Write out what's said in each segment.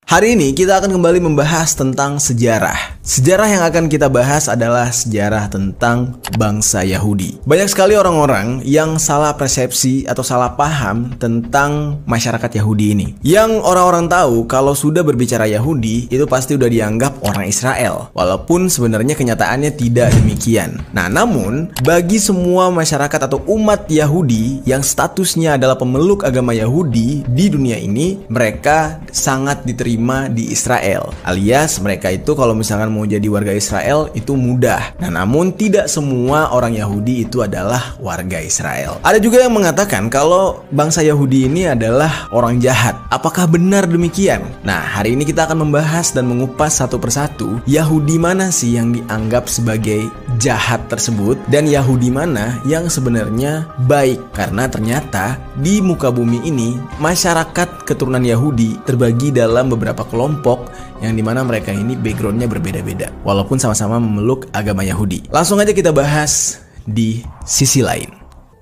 Hari ini kita akan kembali membahas tentang sejarah. Sejarah yang akan kita bahas adalah sejarah tentang bangsa Yahudi. Banyak sekali orang-orang yang salah persepsi atau salah paham tentang masyarakat Yahudi ini. Yang orang-orang tahu kalau sudah berbicara Yahudi itu pasti udah dianggap orang Israel. Walaupun sebenarnya kenyataannya tidak demikian. Nah, namun bagi semua masyarakat atau umat Yahudi yang statusnya adalah pemeluk agama Yahudi di dunia ini, mereka sangat diterima di Israel, alias mereka itu kalau misalkan mau jadi warga Israel itu mudah. Nah, namun tidak semua orang Yahudi itu adalah warga Israel. Ada juga yang mengatakan kalau bangsa Yahudi ini adalah orang jahat. Apakah benar demikian? Nah, hari ini kita akan membahas dan mengupas satu persatu Yahudi mana sih yang dianggap sebagai jahat tersebut dan Yahudi mana yang sebenarnya baik. Karena ternyata di muka bumi ini masyarakat keturunan Yahudi terbagi dalam beberapa kelompok yang dimana mereka ini backgroundnya berbeda-beda walaupun sama-sama memeluk agama Yahudi. Langsung aja kita bahas di sisi lain.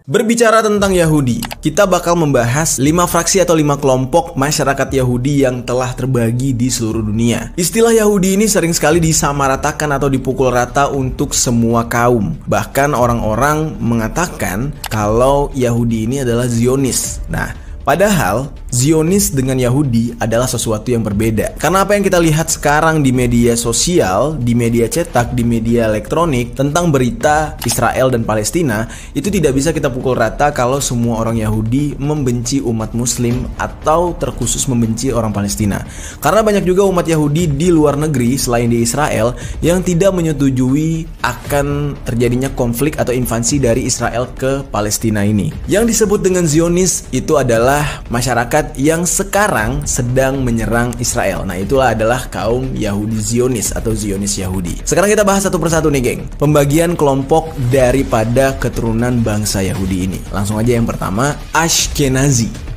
Berbicara tentang Yahudi, kita bakal membahas 5 fraksi atau 5 kelompok masyarakat Yahudi yang telah terbagi di seluruh dunia. Istilah Yahudi ini sering sekali disamaratakan atau dipukul rata untuk semua kaum. Bahkan orang-orang mengatakan kalau Yahudi ini adalah Zionis. Nah, padahal Zionis dengan Yahudi adalah sesuatu yang berbeda. Karena apa yang kita lihat sekarang di media sosial, di media cetak, di media elektronik tentang berita Israel dan Palestina, itu tidak bisa kita pukul rata kalau semua orang Yahudi membenci umat Muslim atau terkhusus membenci orang Palestina. Karena banyak juga umat Yahudi di luar negeri selain di Israel yang tidak menyetujui akan terjadinya konflik atau invasi dari Israel ke Palestina ini. Yang disebut dengan Zionis itu adalah masyarakat yang sekarang sedang menyerang Israel. Nah, itulah adalah kaum Yahudi Zionis atau Zionis Yahudi. Sekarang kita bahas satu persatu nih, geng. Pembagian kelompok daripada keturunan bangsa Yahudi ini. Langsung aja yang pertama, Ashkenazi.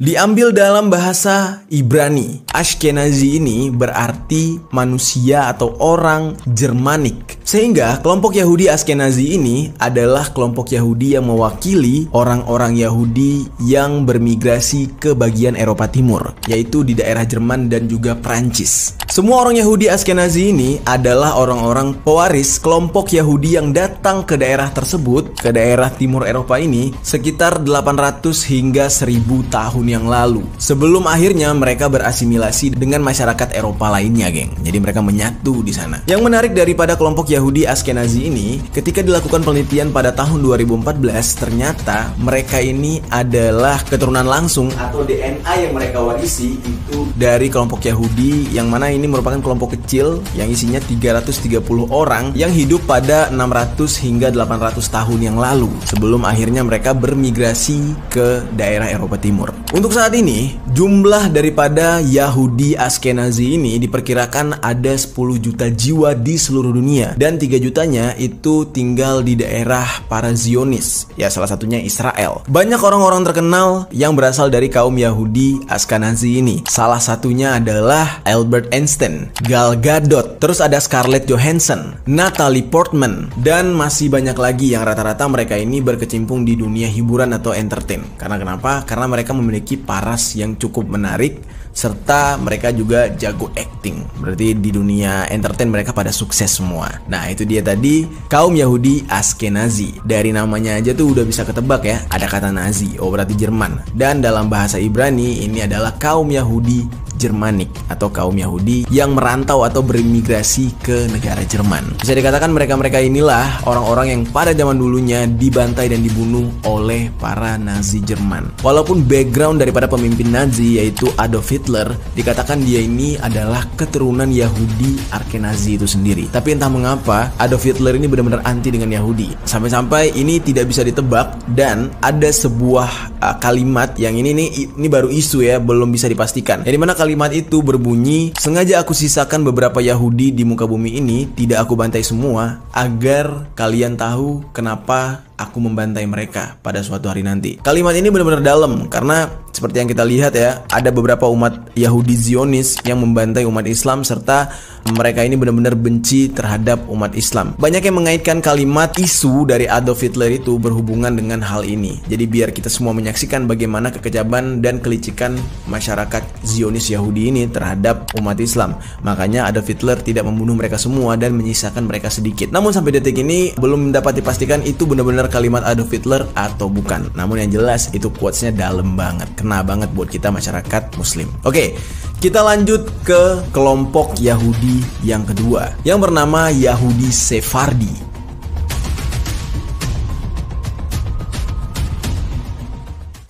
Diambil dalam bahasa Ibrani, Ashkenazi ini berarti manusia atau orang Jermanik. Sehingga kelompok Yahudi Ashkenazi ini adalah kelompok Yahudi yang mewakili orang-orang Yahudi yang bermigrasi ke bagian Eropa Timur, yaitu di daerah Jerman dan juga Prancis. Semua orang Yahudi Ashkenazi ini adalah orang-orang pewaris kelompok Yahudi yang datang ke daerah tersebut, ke daerah timur Eropa ini, sekitar 800 hingga 1000 tahun yang lalu. Sebelum akhirnya mereka berasimilasi dengan masyarakat Eropa lainnya, geng. Jadi mereka menyatu di sana. Yang menarik daripada kelompok Yahudi Ashkenazi ini, ketika dilakukan penelitian pada tahun 2014, ternyata mereka ini adalah keturunan langsung atau DNA yang mereka warisi itu dari kelompok Yahudi yang mana ini merupakan kelompok kecil yang isinya 330 orang yang hidup pada 600 hingga 800 tahun yang lalu sebelum akhirnya mereka bermigrasi ke daerah Eropa Timur. Untuk saat ini, jumlah daripada Yahudi Ashkenazi ini diperkirakan ada 10 juta jiwa di seluruh dunia dan 3 jutanya itu tinggal di daerah para Zionis, ya salah satunya Israel. Banyak orang-orang terkenal yang berasal dari kaum Yahudi Ashkenazi ini. Salah satunya adalah Albert Einstein, Gal Gadot, terus ada Scarlett Johansson, Natalie Portman, dan masih banyak lagi yang rata-rata mereka ini berkecimpung di dunia hiburan atau entertain. Karena kenapa? Karena mereka memiliki paras yang cukup menarik serta mereka juga jago acting. Berarti di dunia entertain mereka pada sukses semua. Nah, itu dia tadi kaum Yahudi Ashkenazi. Dari namanya aja tuh udah bisa ketebak ya, ada kata Nazi, oh berarti Jerman. Dan dalam bahasa Ibrani ini adalah kaum Yahudi Jermanik atau kaum Yahudi yang merantau atau berimigrasi ke negara Jerman. Bisa dikatakan mereka-mereka inilah orang-orang yang pada zaman dulunya dibantai dan dibunuh oleh para Nazi Jerman. Walaupun background daripada pemimpin Nazi yaitu Adolf Hitler dikatakan dia ini adalah keturunan Yahudi Ashkenazi itu sendiri. Tapi entah mengapa Adolf Hitler ini benar-benar anti dengan Yahudi. Sampai-sampai ini tidak bisa ditebak dan ada sebuah kalimat yang ini baru isu ya, belum bisa dipastikan. Yang dimana kalimat itu berbunyi, sengaja aku sisakan beberapa Yahudi di muka bumi ini, tidak aku bantai semua, agar kalian tahu kenapa aku membantai mereka pada suatu hari nanti. Kalimat ini benar-benar dalam karena seperti yang kita lihat ya, ada beberapa umat Yahudi Zionis yang membantai umat Islam serta mereka ini benar-benar benci terhadap umat Islam. Banyak yang mengaitkan kalimat isu dari Adolf Hitler itu berhubungan dengan hal ini. Jadi biar kita semua menyaksikan bagaimana kekejaman dan kelicikan masyarakat Zionis Yahudi ini terhadap umat Islam. Makanya Adolf Hitler tidak membunuh mereka semua dan menyisakan mereka sedikit. Namun sampai detik ini belum dapat dipastikan itu benar-benar kalimat Adolf Hitler atau bukan. Namun yang jelas itu quotes-nya dalam banget, kena banget buat kita masyarakat muslim. Oke, kita lanjut ke kelompok Yahudi yang kedua yang bernama Yahudi Sephardi.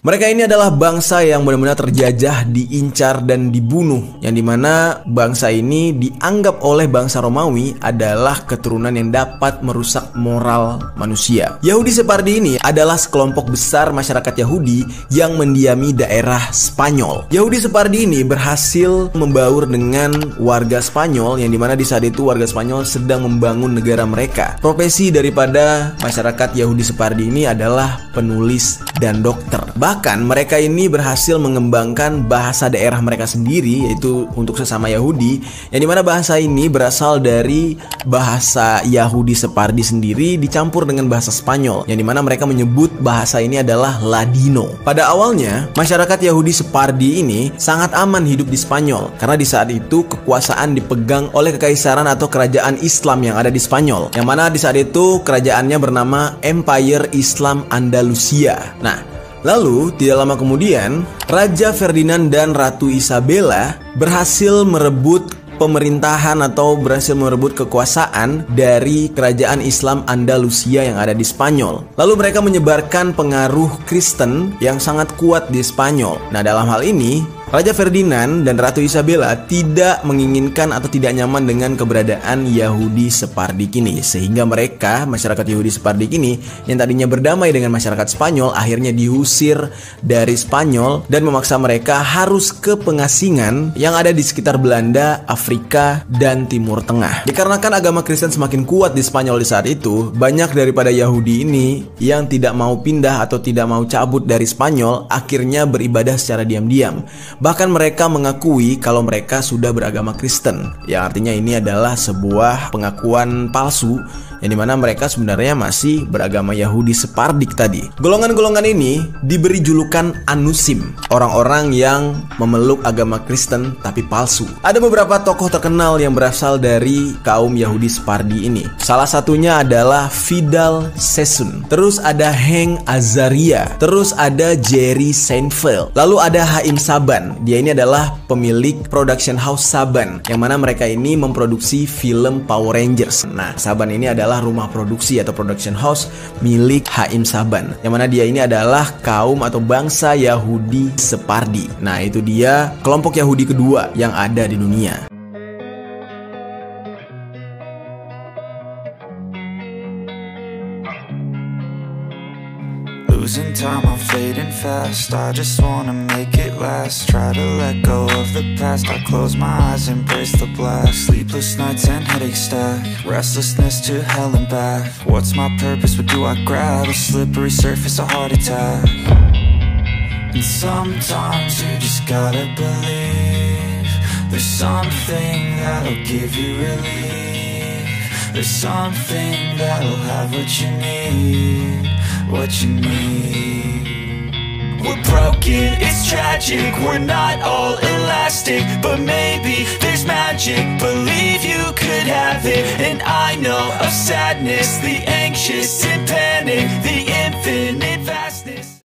Mereka ini adalah bangsa yang benar-benar terjajah, diincar, dan dibunuh. Yang dimana bangsa ini dianggap oleh bangsa Romawi adalah keturunan yang dapat merusak moral manusia. Yahudi Sephardi ini adalah sekelompok besar masyarakat Yahudi yang mendiami daerah Spanyol. Yahudi Sephardi ini berhasil membaur dengan warga Spanyol, yang dimana di saat itu warga Spanyol sedang membangun negara mereka. Profesi daripada masyarakat Yahudi Sephardi ini adalah penulis dan dokter. Bahkan mereka ini berhasil mengembangkan bahasa daerah mereka sendiri, yaitu untuk sesama Yahudi, yang dimana bahasa ini berasal dari bahasa Yahudi Sephardi sendiri dicampur dengan bahasa Spanyol, yang dimana mereka menyebut bahasa ini adalah Ladino. Pada awalnya masyarakat Yahudi Sephardi ini sangat aman hidup di Spanyol karena di saat itu kekuasaan dipegang oleh kekaisaran atau kerajaan Islam yang ada di Spanyol, yang mana di saat itu kerajaannya bernama Empire Islam Andalusia. Nah, lalu, tidak lama kemudian, Raja Ferdinand dan Ratu Isabella berhasil merebut pemerintahan atau berhasil merebut kekuasaan dari kerajaan Islam Andalusia yang ada di Spanyol. Lalu mereka menyebarkan pengaruh Kristen yang sangat kuat di Spanyol. Nah, dalam hal ini, Raja Ferdinand dan Ratu Isabella tidak menginginkan atau tidak nyaman dengan keberadaan Yahudi Sephardi ini, sehingga mereka, masyarakat Yahudi Sephardi ini yang tadinya berdamai dengan masyarakat Spanyol, akhirnya diusir dari Spanyol dan memaksa mereka harus ke pengasingan yang ada di sekitar Belanda, Afrika, dan Timur Tengah. Dikarenakan agama Kristen semakin kuat di Spanyol di saat itu, banyak daripada Yahudi ini yang tidak mau pindah atau tidak mau cabut dari Spanyol akhirnya beribadah secara diam-diam. Bahkan mereka mengakui kalau mereka sudah beragama Kristen, yang artinya ini adalah sebuah pengakuan palsu, yang dimana mereka sebenarnya masih beragama Yahudi Sephardik tadi. Golongan-golongan ini diberi julukan Anusim, orang-orang yang memeluk agama Kristen tapi palsu. Ada beberapa tokoh terkenal yang berasal dari kaum Yahudi Sephardi ini. Salah satunya adalah Vidal Sassoon, terus ada Hank Azaria, terus ada Jerry Seinfeld, lalu ada Haim Saban. Dia ini adalah pemilik production house Saban, yang mana mereka ini memproduksi film Power Rangers. Nah, Saban ini adalah rumah produksi atau production house milik Haim Saban, yang mana dia ini adalah kaum atau bangsa Yahudi Sephardi. Nah, itu dia kelompok Yahudi kedua yang ada di dunia. Losing time, I'm fading fast. I just wanna make it last. Try to let go of the past. I close my eyes, embrace the blast. Sleepless nights and headaches stack. Restlessness to hell and back. What's my purpose? What do I grab? A slippery surface, a heart attack. And sometimes you just gotta believe there's something that'll give you relief. There's something that'll have what you need. What you need. We're broken, it's tragic. We're not all elastic, but maybe there's magic. Believe you could have it. And I know of sadness, the anxious and panic, the infinite vast.